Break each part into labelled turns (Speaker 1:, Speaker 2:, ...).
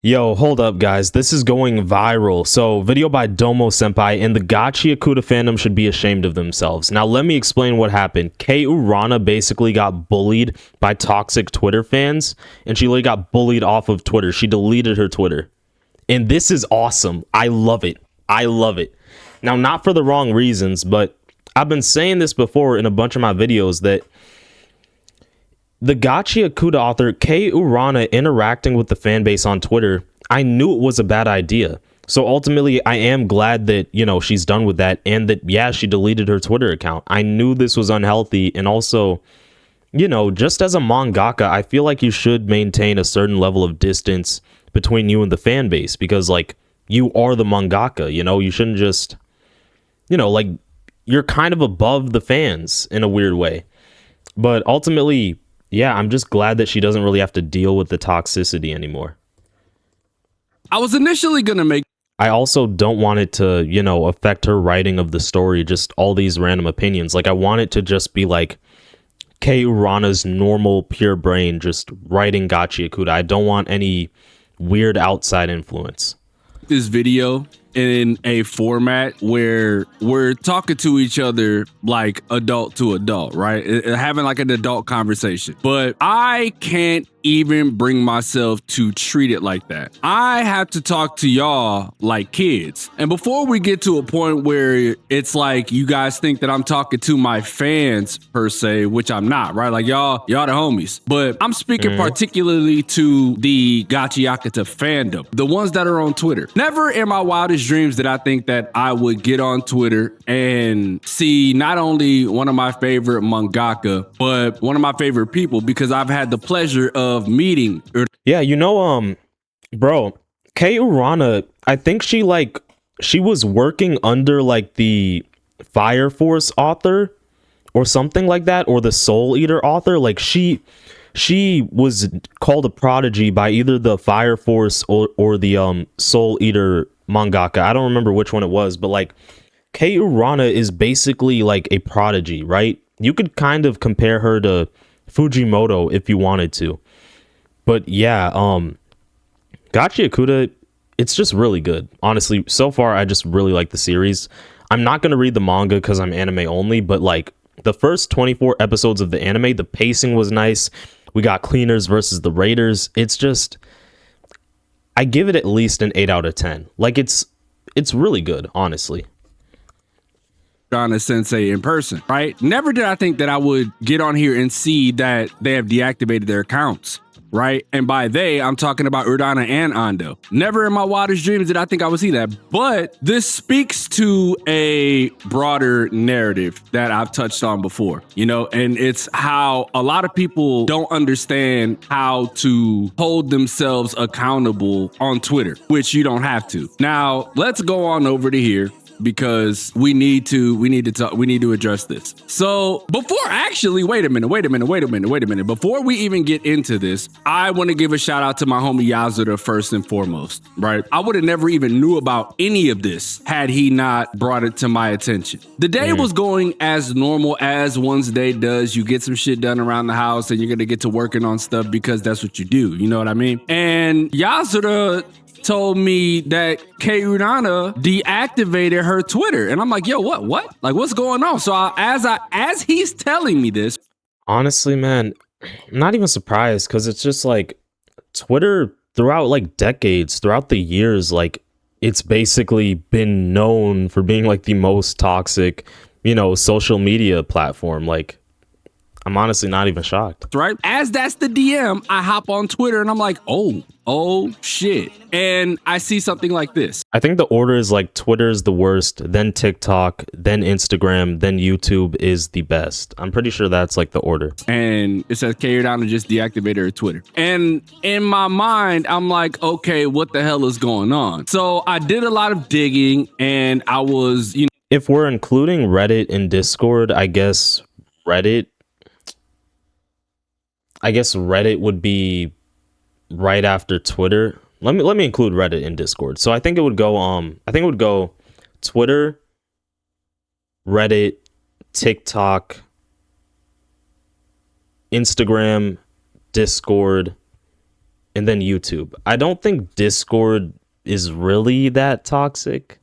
Speaker 1: Yo, hold up, guys. This is going viral. So, video by Domo Senpai, and the Gachiakuta fandom should be ashamed of themselves. Now, let me explain what happened. Kei Urana basically got bullied by toxic Twitter fans, and she literally got bullied off of Twitter. She deleted her Twitter. And this is awesome. I love it. I love it. Now, not for the wrong reasons, but I've been saying this before in a bunch of my videos that the Gachiakuta author, Kei Urana, interacting with the fan base on Twitter, I knew it was a bad idea. So ultimately, I am glad that, she's done with that, and that, yeah, she deleted her Twitter account. I knew this was unhealthy, and also, just as a mangaka, I feel like you should maintain a certain level of distance between you and the fan base, because, you are the mangaka, you shouldn't just, you're kind of above the fans in a weird way. But ultimately, yeah, I'm just glad that she doesn't really have to deal with the toxicity anymore.
Speaker 2: I was initially going to make...
Speaker 1: I also don't want it to, affect her writing of the story, just all these random opinions. I want it to just be Kei Urana's normal, pure brain just writing Gachiakuta. I don't want any weird outside influence.
Speaker 2: This video in a format where we're talking to each other like adult to adult, right? Having an adult conversation. But I can't even bring myself to treat it like that. I have to talk to y'all like kids. And before we get to a point where it's like you guys think that I'm talking to my fans per se, which I'm not, right? Y'all the homies. But I'm speaking particularly to the Gachiakuta fandom, the ones that are on Twitter. Never in my wildest dreams did I think that I would get on Twitter and see not only one of my favorite mangaka, but one of my favorite people, because I've had the pleasure of meeting.
Speaker 1: Yeah, bro, Kei Urana, I think she was working under the Fire Force author or something like that, or the Soul Eater author. She was called a prodigy by either the Fire Force or the Soul Eater mangaka. I don't remember which one it was, but Kei Urana is basically a prodigy, right? You could kind of compare her to Fujimoto if you wanted to. But yeah, Gachiakuta, it's just really good. Honestly, so far, I just really like the series. I'm not going to read the manga because I'm anime only, but the first 24 episodes of the anime, the pacing was nice. We got cleaners versus the raiders. It's just, I give it at least an 8 out of 10. It's really good, honestly.
Speaker 2: Urana Sensei in person, right? Never did I think that I would get on here and see that they have deactivated their accounts. Right? And by they, I'm talking about Urana and Ando. Never in my wildest dreams did I think I would see that. But this speaks to a broader narrative that I've touched on before, and it's how a lot of people don't understand how to hold themselves accountable on Twitter, which you don't have to. Now, let's go on over to here, because we need to address this. So wait a minute. Before we even get into this, I want to give a shout out to my homie Yazura first and foremost, right? I would have never even knew about any of this had he not brought it to my attention. The day was going as normal as one's day does. You get some shit done around the house and you're going to get to working on stuff because that's what you do. You know what I mean? And Yazura told me that Kei Urana deactivated her Twitter, and I'm like, yo, what? What's going on? So as he's telling me this,
Speaker 1: honestly, man, I'm not even surprised, because it's just Twitter throughout decades, throughout the years, it's basically been known for being the most toxic, social media platform. I'm honestly not even shocked.
Speaker 2: Right? As that's the DM, I hop on Twitter and I'm like, oh shit. And I see something like this.
Speaker 1: I think the order is Twitter's the worst, then TikTok, then Instagram, then YouTube is the best. I'm pretty sure that's the order.
Speaker 2: And it says Kei Urana just deactivated her Twitter. And in my mind, I'm like, okay, what the hell is going on? So I did a lot of digging, and I was,
Speaker 1: if we're including Reddit and Discord, I guess Reddit would be right after Twitter. Let me include Reddit and Discord. So I think it would go Twitter, Reddit, TikTok, Instagram, Discord, and then YouTube. I don't think Discord is really that toxic.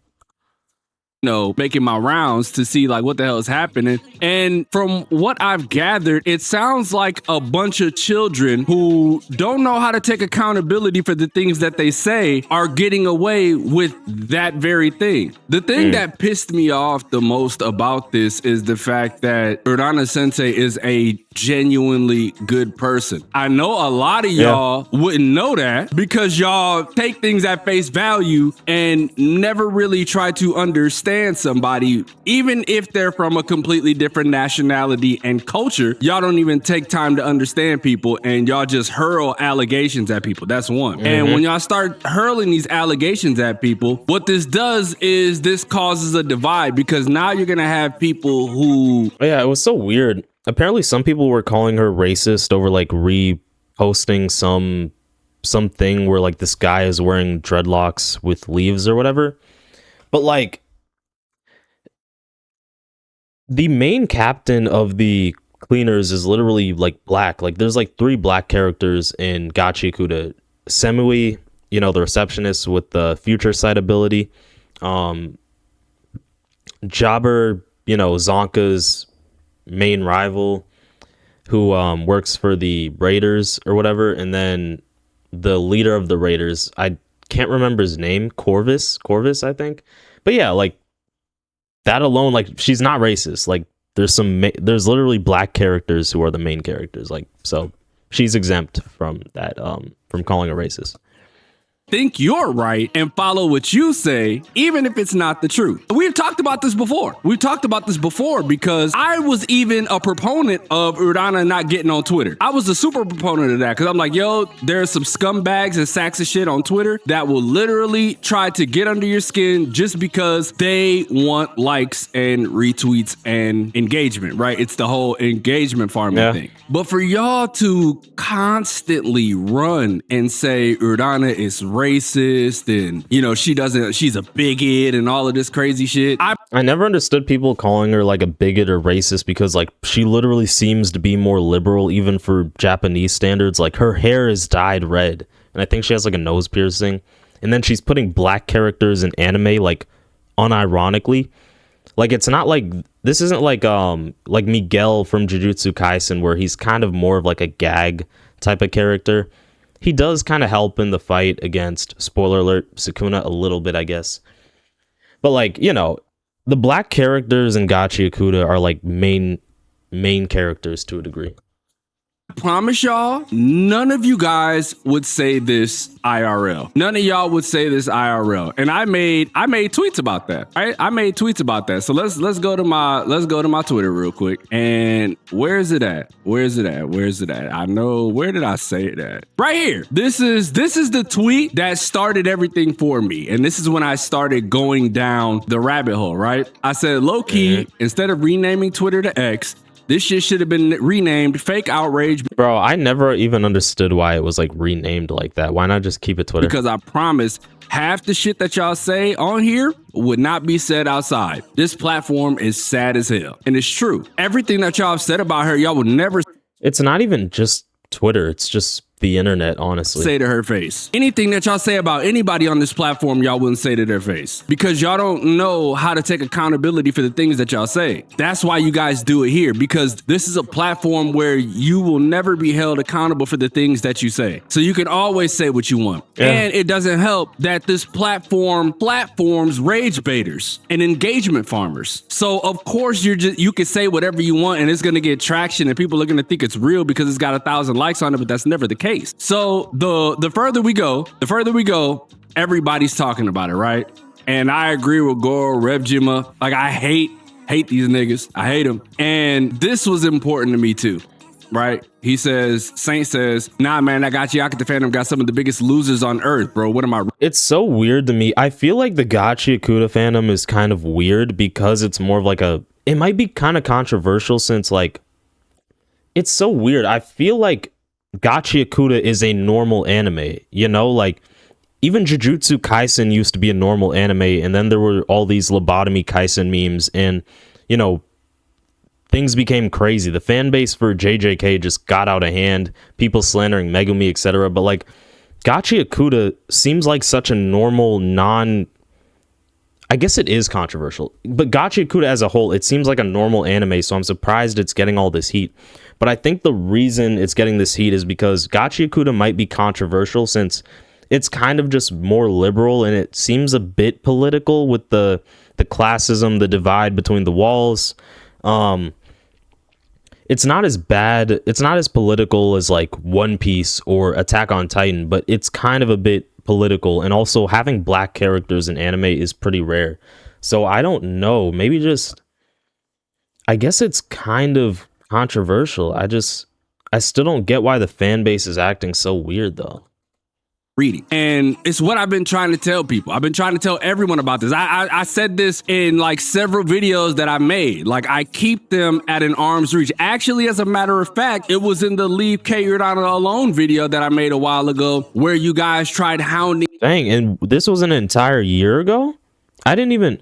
Speaker 2: Making my rounds to see like what the hell is happening. And from what I've gathered, it sounds like a bunch of children who don't know how to take accountability for the things that they say are getting away with that very thing. The thing that pissed me off the most about this is the fact that Urana Sensei is a genuinely good person. I know a lot of y'all wouldn't know that because y'all take things at face value and never really try to understand somebody, even if they're from a completely different nationality and culture. Y'all don't even take time to understand people, and y'all just hurl allegations at people. That's one. And when y'all start hurling these allegations at people, what this does is this causes a divide, because now you're gonna have people who
Speaker 1: it was so weird. Apparently some people were calling her racist over like reposting something where like this guy is wearing dreadlocks with leaves or whatever. But like, the main captain of the cleaners is literally like black. Like there's like 3 black characters in Gachiakuta. Semui, the receptionist with the future sight ability. Jobber, Zonka's main rival, who works for the Raiders or whatever. And then the leader of the Raiders, I can't remember his name, Corvus, I think. But yeah, like, that alone, like, she's not racist. Like, there's literally black characters who are the main characters. Like, so she's exempt from that, from calling her racist.
Speaker 2: Think you're right and follow what you say, even if it's not the truth. We've talked about this before. Because I was even a proponent of Urana not getting on Twitter. I was a super proponent of that because I'm like, yo, there's some scumbags and sacks of shit on Twitter that will literally try to get under your skin just because they want likes and retweets and engagement, right? It's the whole engagement farming thing. But for y'all to constantly run and say Urana is racist and she's a bigot and all of this crazy shit.
Speaker 1: I never understood people calling her like a bigot or racist because like she literally seems to be more liberal even for Japanese standards. Like her hair is dyed red and I think she has like a nose piercing, and then she's putting black characters in anime like unironically. Like it's not like, this isn't like Miguel from Jujutsu Kaisen where he's kind of more of like a gag type of character. He does kind of help in the fight against, spoiler alert, Sukuna a little bit, I guess. But like, the black characters in Gachiakuta are like main characters to a degree.
Speaker 2: I promise y'all, none of you guys would say this IRL. None of y'all would say this IRL. And I made tweets about that. Right? I made tweets about that. So let's go to my Twitter real quick. And where is it at? I know, where did I say it at? Right here. This is the tweet that started everything for me. And this is when I started going down the rabbit hole, right? I said, low key, instead of renaming Twitter to X, this shit should have been renamed Fake Outrage.
Speaker 1: Bro, I never even understood why it was like renamed like that. Why not just keep it Twitter?
Speaker 2: Because I promise half the shit that y'all say on here would not be said outside. This platform is sad as hell. And it's true. Everything that y'all have said about her, y'all would never...
Speaker 1: It's not even just Twitter. It's just the internet, honestly.
Speaker 2: Say to her face. Anything that y'all say about anybody on this platform, y'all wouldn't say to their face. Because y'all don't know how to take accountability for the things that y'all say. That's why you guys do it here. Because this is a platform where you will never be held accountable for the things that you say. So you can always say what you want. Yeah. And it doesn't help that this platforms rage baiters and engagement farmers. So of course you can say whatever you want and it's going to get traction and people are going to think it's real because it's got 1,000 likes on it, but that's never the case. So the further we go, everybody's talking about it, right? And I agree with Goro, Revjima. Like I hate these niggas. I hate them. And this was important to me too, right? He says, Saint says, nah, man, that Gachiakuta fandom got some of the biggest losers on earth, bro. What am I?
Speaker 1: It's so weird to me. I feel like the Gachiakuta fandom is kind of weird because it's more of like it might be kind of controversial since like, it's so weird. I feel like Gachiakuta is a normal anime, like even Jujutsu Kaisen used to be a normal anime, and then there were all these lobotomy Kaisen memes, and things became crazy. The fan base for JJK just got out of hand, people slandering Megumi, etc. But like Gachiakuta seems like such a normal I guess it is controversial, but Gachiakuta as a whole, it seems like a normal anime, so I'm surprised it's getting all this heat. But I think the reason it's getting this heat is because Gachiakuta might be controversial since it's kind of just more liberal, and it seems a bit political with the classism, the divide between the walls. It's not as bad, it's not as political as like One Piece or Attack on Titan, but it's kind of a bit political, and also having black characters in anime is pretty rare. So I don't know, maybe just, I guess it's kind of controversial. I still don't get why the fan base is acting so weird though.
Speaker 2: Reading. And it's what I've been trying to tell people. I've been trying to tell everyone about this. I said this in like several videos that I made. Like, I keep them at an arm's reach. Actually, as a matter of fact, it was in the Leave K Urdana Alone video that I made a while ago where you guys tried hounding.
Speaker 1: Dang, and this was an entire year ago? I didn't even...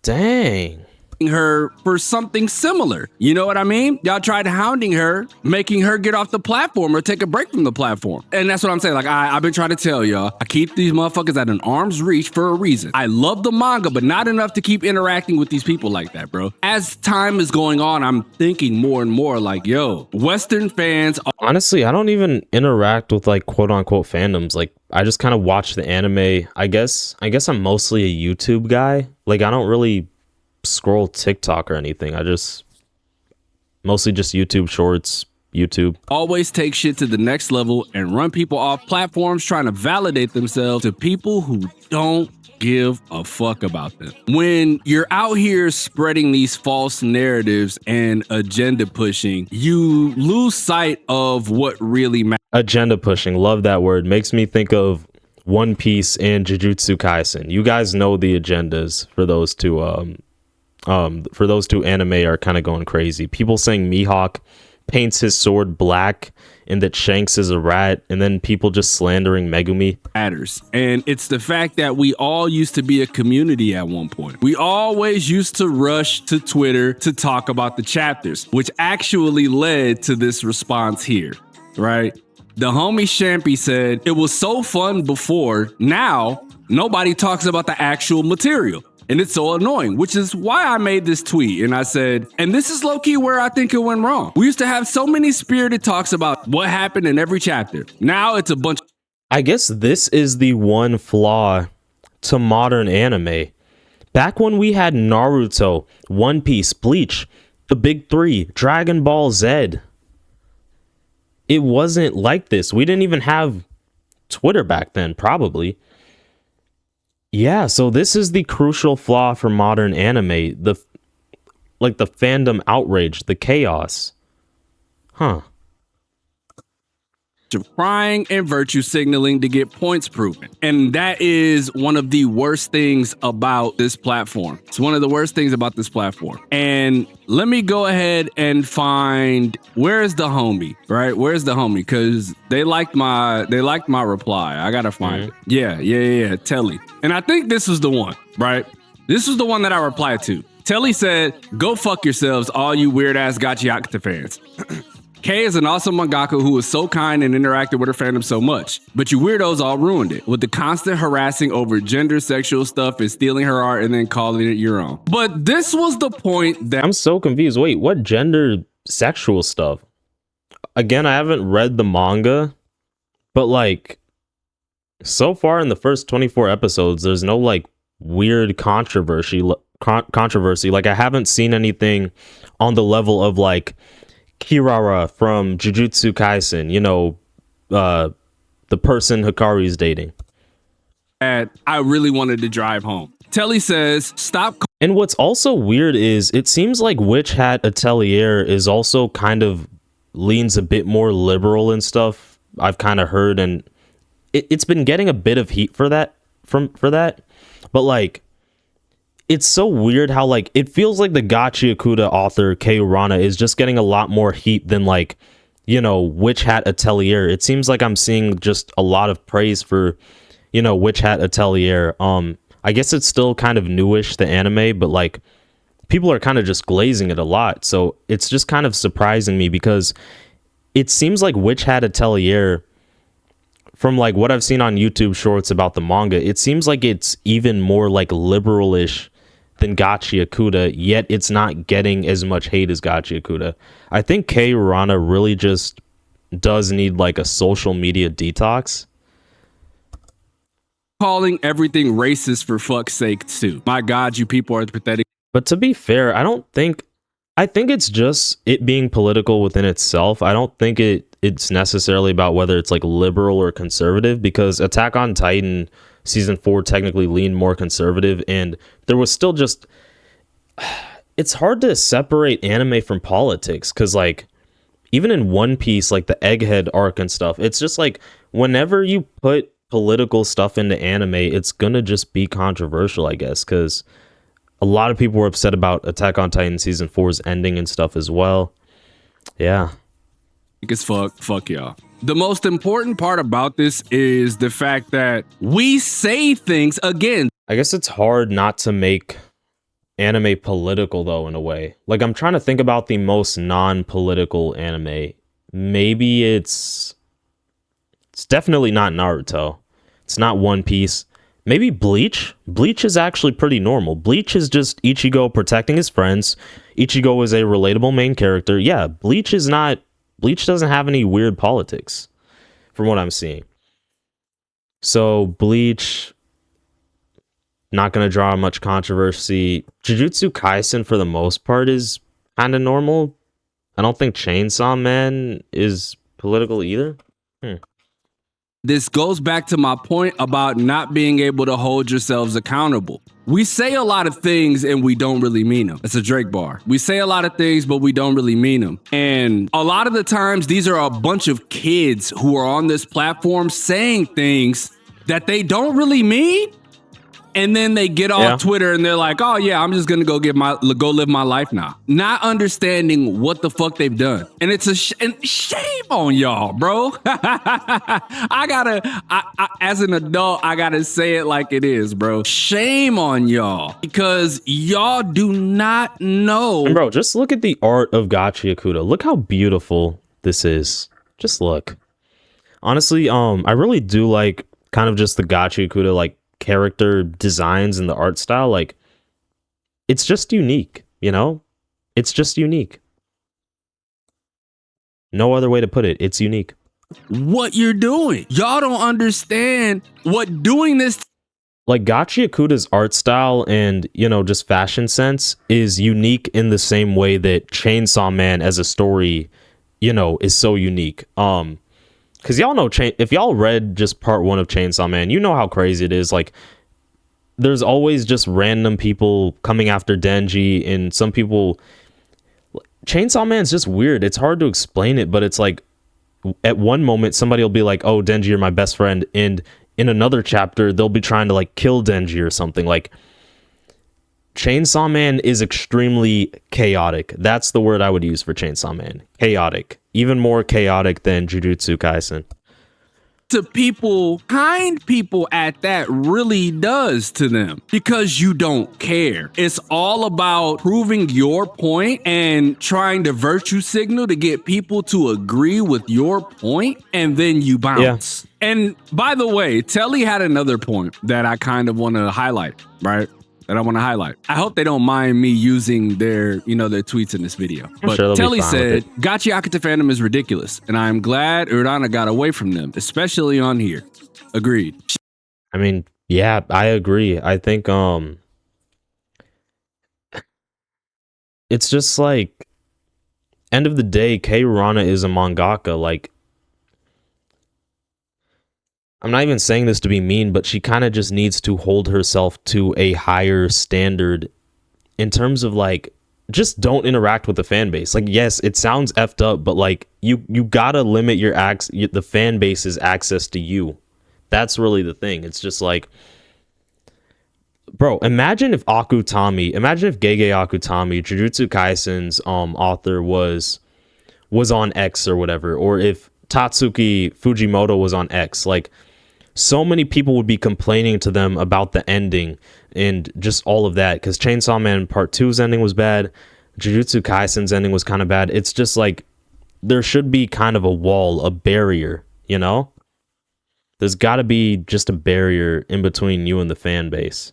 Speaker 1: Dang.
Speaker 2: Her for something similar. You know what I mean? Y'all tried hounding her, making her get off the platform or take a break from the platform. And that's what I'm saying. Like, I've been trying to tell y'all, I keep these motherfuckers at an arm's reach for a reason. I love the manga, but not enough to keep interacting with these people like that, bro. As time is going on, I'm thinking more and more like, yo, Western fans.
Speaker 1: Honestly, I don't even interact with like quote unquote fandoms. Like, I just kind of watch the anime. I guess I'm mostly a YouTube guy. Like, I don't really scroll TikTok or anything. I just mostly just YouTube shorts, YouTube.
Speaker 2: Always take shit to the next level and run people off platforms trying to validate themselves to people who don't give a fuck about them. When you're out here spreading these false narratives and agenda pushing, you lose sight of what really matters.
Speaker 1: Agenda pushing, love that word. Makes me think of One Piece and Jujutsu Kaisen. You guys know the agendas for those two anime are kind of going crazy. People saying Mihawk paints his sword black and that Shanks is a rat, and then people just slandering Megumi.
Speaker 2: Matters. And it's the fact that we all used to be a community at one point. We always used to rush to Twitter to talk about the chapters, which actually led to this response here, right? The homie Shampy said, it was so fun before, now nobody talks about the actual material. And it's so annoying, which is why I made this tweet. And I said, and this is low-key where I think it went wrong. We used to have so many spirited talks about what happened in every chapter. Now it's a bunch.
Speaker 1: I guess this is the one flaw to modern anime. Back when we had Naruto, One Piece, Bleach, the Big Three, Dragon Ball Z, it wasn't like this. We didn't even have Twitter back then, probably. Yeah, so this is the crucial flaw for modern anime. The fandom outrage, the chaos. Huh.
Speaker 2: Of crying and virtue signaling to get points proven. And that is one of the worst things about this platform. It's one of the worst things about this platform. And let me go ahead and find, where's the homie, right? Where's the homie? Because they liked my reply. I gotta find it. Yeah, Telly. And I think this was the one, right? This was the one that I replied to. Telly said, go fuck yourselves, all you weird ass Gachiakuta fans. Kay is an awesome mangaka who was so kind and interacted with her fandom so much, but you weirdos all ruined it with the constant harassing over gender, sexual stuff, and stealing her art and then calling it your own. But this was the point that
Speaker 1: I'm so confused. Wait, what gender, sexual stuff? Again, I haven't read the manga, but like so far in the first 24 episodes, there's no like weird controversy. Like, I haven't seen anything on the level of like Kirara from Jujutsu Kaisen, you know, the person Hikari's dating.
Speaker 2: I really wanted to drive home. Telly says, stop.
Speaker 1: And what's also weird is it seems like Witch Hat Atelier is also kind of leans a bit more liberal and stuff. I've kind of heard, and it's been getting a bit of heat for that, but like, it's so weird how like it feels like the Gachiakuta author Kei Urana is just getting a lot more heat than like, you know, Witch Hat Atelier. It seems like I'm seeing just a lot of praise for, you know, Witch Hat Atelier. I guess it's still kind of newish, the anime, but like people are kind of just glazing it a lot. So it's just kind of surprising me because it seems like Witch Hat Atelier from like what I've seen on YouTube shorts about the manga, it seems like it's even more like liberalish than Gachiakuta, yet it's not getting as much hate as Gachiakuta. I think Kei Urana really just does need like a social media detox.
Speaker 2: Calling everything racist for fuck's sake too. My God, you people are pathetic.
Speaker 1: But to be fair, I think it's just it being political within itself. I don't think it's necessarily about whether it's like liberal or conservative, because Attack on Titan season 4 technically leaned more conservative, and there was still just, it's hard to separate anime from politics, because like even in One Piece, like the Egghead arc and stuff, it's just like whenever you put political stuff into anime, it's gonna just be controversial, I guess, because a lot of people were upset about Attack on Titan season 4's ending and stuff as well. Yeah.
Speaker 2: As fuck y'all. The most important part about this is the fact that we say things again.
Speaker 1: I guess it's hard not to make anime political though, in a way. Like I'm trying to think about the most non-political anime. Maybe it's definitely not Naruto. It's not One Piece. Maybe Bleach. Bleach is actually pretty normal. Bleach is just Ichigo protecting his friends. Ichigo is a relatable main character. Yeah, Bleach doesn't have any weird politics from what I'm seeing. So Bleach, not going to draw much controversy. Jujutsu Kaisen for the most part is kind of normal. I don't think Chainsaw Man is political either.
Speaker 2: This goes back to my point about not being able to hold yourselves accountable. We say a lot of things and we don't really mean them. It's a Drake bar. We say a lot of things, but we don't really mean them. And a lot of the times, these are a bunch of kids who are on this platform saying things that they don't really mean. And then they get off Twitter and they're like, oh yeah, I'm just gonna go live my life now. Not understanding what the fuck they've done. And it's and shame on y'all, bro. As an adult, I gotta say it like it is, bro. Shame on y'all, because y'all do not know.
Speaker 1: And bro, just look at the art of Gachiakuta. Look how beautiful this is. Just look. Honestly, I really do like kind of just the Gachiakuta, like, character designs and the art style. Like, it's just unique, you know? It's just unique. No other way to put it. It's unique.
Speaker 2: What you're doing. Y'all don't understand what doing this.
Speaker 1: Like, Gachiakuta's art style and, you know, just fashion sense is unique in the same way that Chainsaw Man as a story, you know, is so unique. Because y'all know, if y'all read just part 1 of Chainsaw Man, you know how crazy it is. Like, there's always just random people coming after Denji, and some people... Chainsaw Man's just weird. It's hard to explain it, but it's like, at one moment, somebody will be like, oh, Denji, you're my best friend, and in another chapter, they'll be trying to, like, kill Denji or something. Like, Chainsaw Man is extremely chaotic. That's the word I would use for Chainsaw Man. Chaotic. Even more chaotic than Jujutsu Kaisen.
Speaker 2: To people, kind people at that, really does to them, because you don't care. It's all about proving your point and trying to virtue signal to get people to agree with your point, and then you bounce. Yeah. And by the way, Telly had another point that I kind of want to highlight, right? I hope they don't mind me using their tweets in this video. But
Speaker 1: sure
Speaker 2: Telly said, Gachiakuta fandom is ridiculous, and I'm glad Urana got away from them, especially on here. Agreed.
Speaker 1: I mean, yeah, I agree. I think it's just like, end of the day, Kei Urana is a mangaka. Like, I'm not even saying this to be mean, but she kind of just needs to hold herself to a higher standard in terms of, like, just don't interact with the fan base. Like, yes, it sounds effed up, but like, you gotta limit the fan base's access to you. That's really the thing. It's just like, bro, imagine if Gege Akutami, Jujutsu Kaisen's author, was on X or whatever, or if Tatsuki Fujimoto was on X. Like, so many people would be complaining to them about the ending and just all of that, because Chainsaw Man Part 2's ending was bad. Jujutsu Kaisen's ending was kind of bad. It's just like, there should be kind of a wall, a barrier, you know? There's got to be just a barrier in between you and the fan base.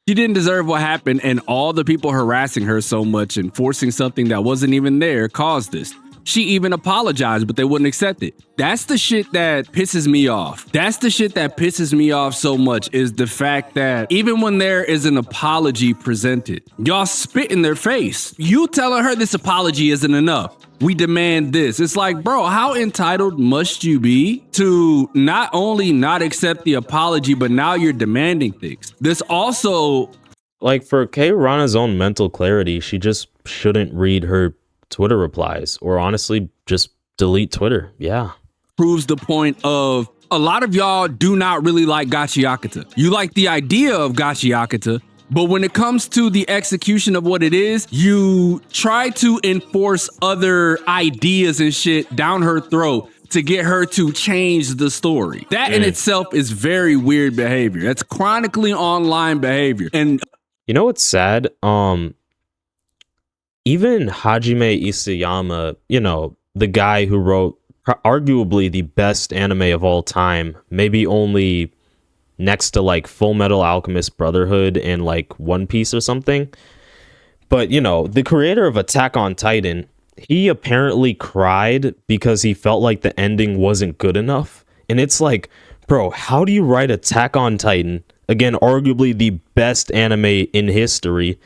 Speaker 2: She didn't deserve what happened, and all the people harassing her so much and forcing something that wasn't even there caused this. She even apologized, but they wouldn't accept it. That's the shit that pisses me off. That's the shit that pisses me off so much, is the fact that even when there is an apology presented, y'all spit in their face. You telling her this apology isn't enough. We demand this. It's like, bro, how entitled must you be to not only not accept the apology, but now you're demanding things. This also,
Speaker 1: like, for Rana's own mental clarity, she just shouldn't read her Twitter replies, or honestly just delete Twitter. Yeah,
Speaker 2: proves the point of a lot of y'all do not really like Gachiakuta. You like the idea of Gachiakuta, but when it comes to the execution of what it is, you try to enforce other ideas and shit down her throat to get her to change the story. That in itself is very weird behavior. That's chronically online behavior. And
Speaker 1: you know what's sad? Even Hajime Isayama, you know, the guy who wrote arguably the best anime of all time, maybe only next to like Full Metal Alchemist Brotherhood and like One Piece or something. But, you know, the creator of Attack on Titan, he apparently cried because he felt like the ending wasn't good enough. And it's like, bro, how do you write Attack on Titan? Again, arguably the best anime in history.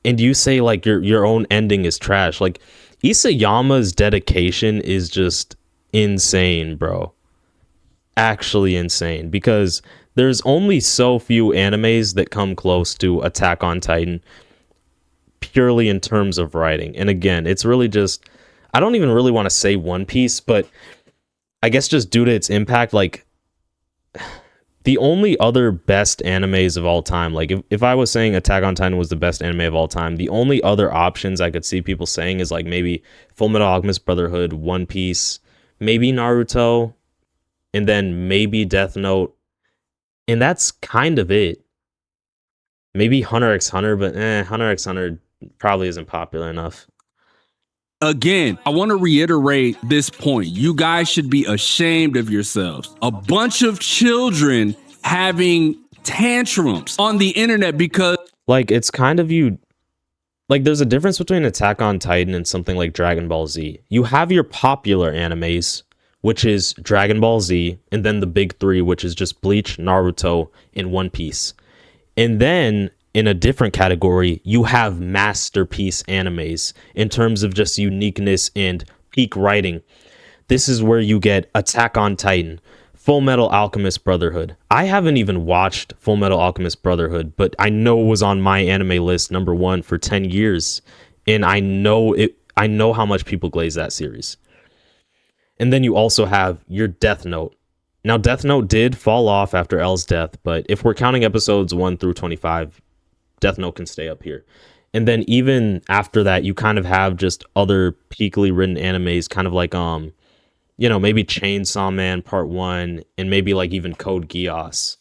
Speaker 1: And you say like your own ending is trash. Like, Isayama's dedication is just insane, bro. Actually insane, because there's only so few animes that come close to Attack on Titan purely in terms of writing. And again, it's really just, I don't even really want to say One Piece, but I guess just due to its impact, like the only other best animes of all time, like if I was saying Attack on Titan was the best anime of all time, the only other options I could see people saying is like maybe Full Metal Alchemist Brotherhood, One Piece, maybe Naruto, and then maybe Death Note. And that's kind of it. Maybe Hunter x Hunter, but Hunter x Hunter probably isn't popular enough.
Speaker 2: Again, I want to reiterate this point. You guys should be ashamed of yourselves. A bunch of children having tantrums on the internet because...
Speaker 1: like, it's kind of you... like, there's a difference between Attack on Titan and something like Dragon Ball Z. You have your popular animes, which is Dragon Ball Z, and then the big three, which is just Bleach, Naruto, and One Piece. And then, in a different category, you have masterpiece animes in terms of just uniqueness and peak writing. This is where you get Attack on Titan, Full Metal Alchemist Brotherhood. I haven't even watched Full Metal Alchemist Brotherhood, but I know it was on my anime list #1 for 10 years. And I know how much people glaze that series. And then you also have your Death Note. Now, Death Note did fall off after L's death, but if we're counting episodes 1 through 25, Death Note can stay up here. And then even after that, you kind of have just other peakily written animes, kind of like you know, maybe Chainsaw Man Part 1, and maybe like even Code Geass.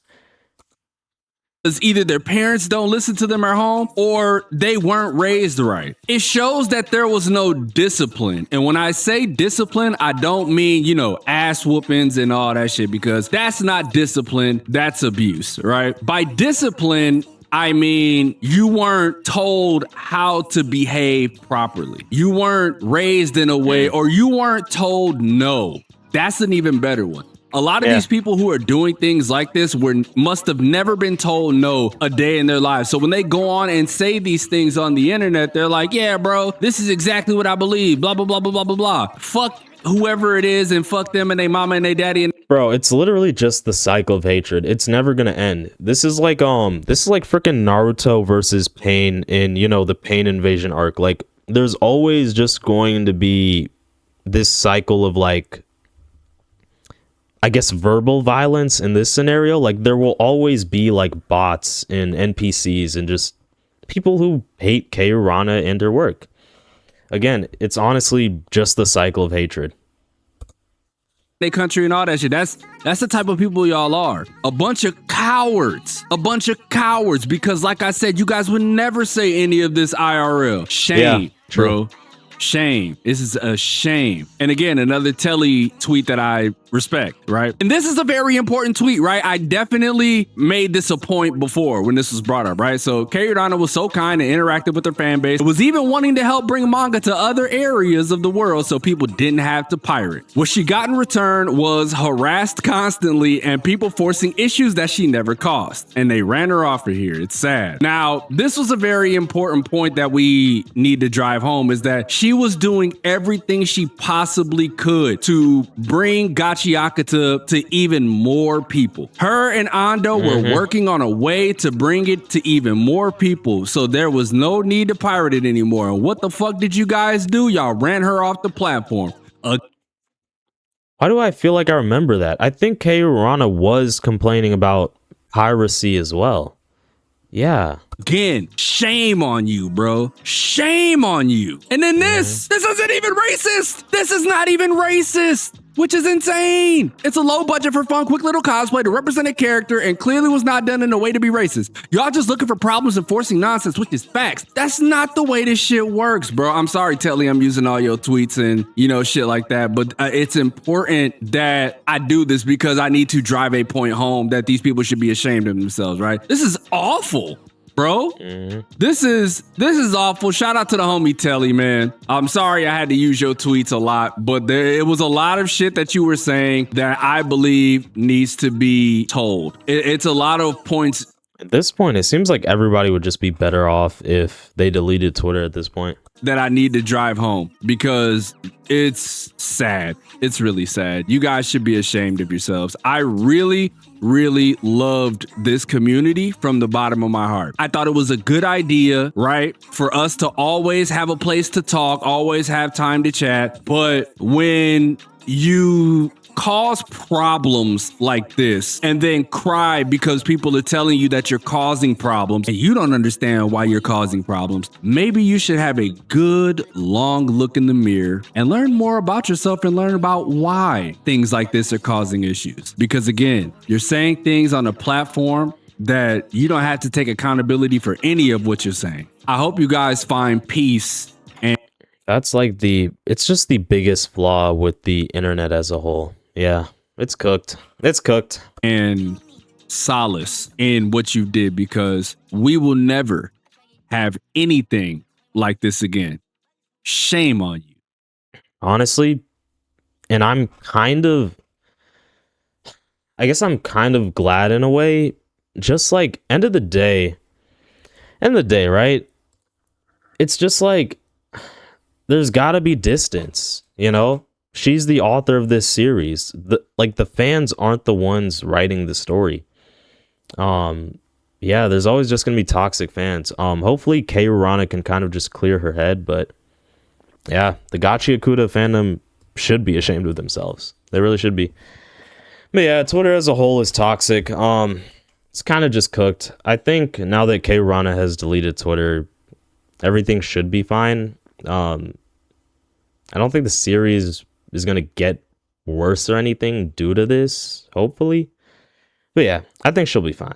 Speaker 2: Because either their parents don't listen to them at home or they weren't raised right. It shows that there was no discipline. And when I say discipline, I don't mean, you know, ass whoopings and all that shit, because that's not discipline, that's abuse, right? By discipline, I mean, you weren't told how to behave properly. You weren't raised in a way, or you weren't told no. That's an even better one. A lot of these people who are doing things like this must have never been told no a day in their lives. So when they go on and say these things on the internet, they're like, yeah, bro, this is exactly what I believe, blah, blah, blah, blah, blah, blah, blah. Fuck whoever it is and fuck them and their mama and their daddy. And
Speaker 1: bro, it's literally just the cycle of hatred. It's never gonna end. This is like freaking Naruto versus Pain in, you know, the Pain Invasion arc. Like, there's always just going to be this cycle of, like, I guess, verbal violence in this scenario. Like, there will always be like bots and NPCs and just people who hate Kaoru Rana and her work. Again, it's honestly just the cycle of hatred.
Speaker 2: They country and all that shit. That's the type of people y'all are. A bunch of cowards. A bunch of cowards. Because like I said, you guys would never say any of this IRL. Shame, bro. Shame. This is a shame. And again, another Telly tweet that I respect, right? And this is a very important tweet, right? I definitely made this a point before when this was brought up, right? So Gachiakuta was so kind and interactive with her fan base, was even wanting to help bring manga to other areas of the world so people didn't have to pirate. What she got in return was harassed constantly and people forcing issues that she never caused. And they ran her off of here. It's sad. Now, this was a very important point that we need to drive home, is that she was doing everything she possibly could to bring Gachiakuta to even more people. Her and Ando were working on a way to bring it to even more people, so there was no need to pirate it anymore. And what the fuck did you guys do? Y'all ran her off the platform.
Speaker 1: Why do I feel like I remember that? I think Gachiakuta was complaining about piracy as well. Yeah.
Speaker 2: Again, shame on you, bro. Shame on you. And then this isn't even racist. This is not even racist, which is insane. It's a low budget for fun, quick little cosplay to represent a character and clearly was not done in a way to be racist. Y'all just looking for problems and forcing nonsense, which is facts. That's not the way this shit works, bro. I'm sorry, Telly, I'm using all your tweets and, shit like that. But it's important that I do this because I need to drive a point home that these people should be ashamed of themselves, right? This is awful. Bro, this is awful. Shout out to the homie Telly, man. I'm sorry I had to use your tweets a lot, but it was a lot of shit that you were saying that I believe needs to be told. It's a lot of points.
Speaker 1: At this point, it seems like everybody would just be better off if they deleted Twitter at this point.
Speaker 2: That I need to drive home because it's sad. It's really sad. You guys should be ashamed of yourselves. I really loved this community from the bottom of my heart. I thought it was a good idea, right? For us to always have a place to talk, always have time to chat. But when you cause problems like this and then cry because people are telling you that you're causing problems and you don't understand why you're causing problems, maybe you should have a good long look in the mirror and learn more about yourself and learn about why things like this are causing issues. Because again, you're saying things on a platform that you don't have to take accountability for any of what you're saying. I hope you guys find peace. And
Speaker 1: that's like it's just the biggest flaw with the internet as a whole. Yeah, it's cooked. It's cooked.
Speaker 2: And solace in what you did, because we will never have anything like this again. Shame on you.
Speaker 1: Honestly, and I guess I'm kind of glad in a way. Just like end of the day, right? It's just like there's gotta be distance, She's the author of this series. The fans aren't the ones writing the story. Yeah, there's always just gonna be toxic fans. Hopefully Gachiakuta can kind of just clear her head, but yeah, the Gachiakuta fandom should be ashamed of themselves. They really should be. But yeah, Twitter as a whole is toxic. It's kind of just cooked. I think now that Gachiakuta has deleted Twitter, everything should be fine. I don't think the series is going to get worse or anything due to this, hopefully. But yeah, I think she'll be fine.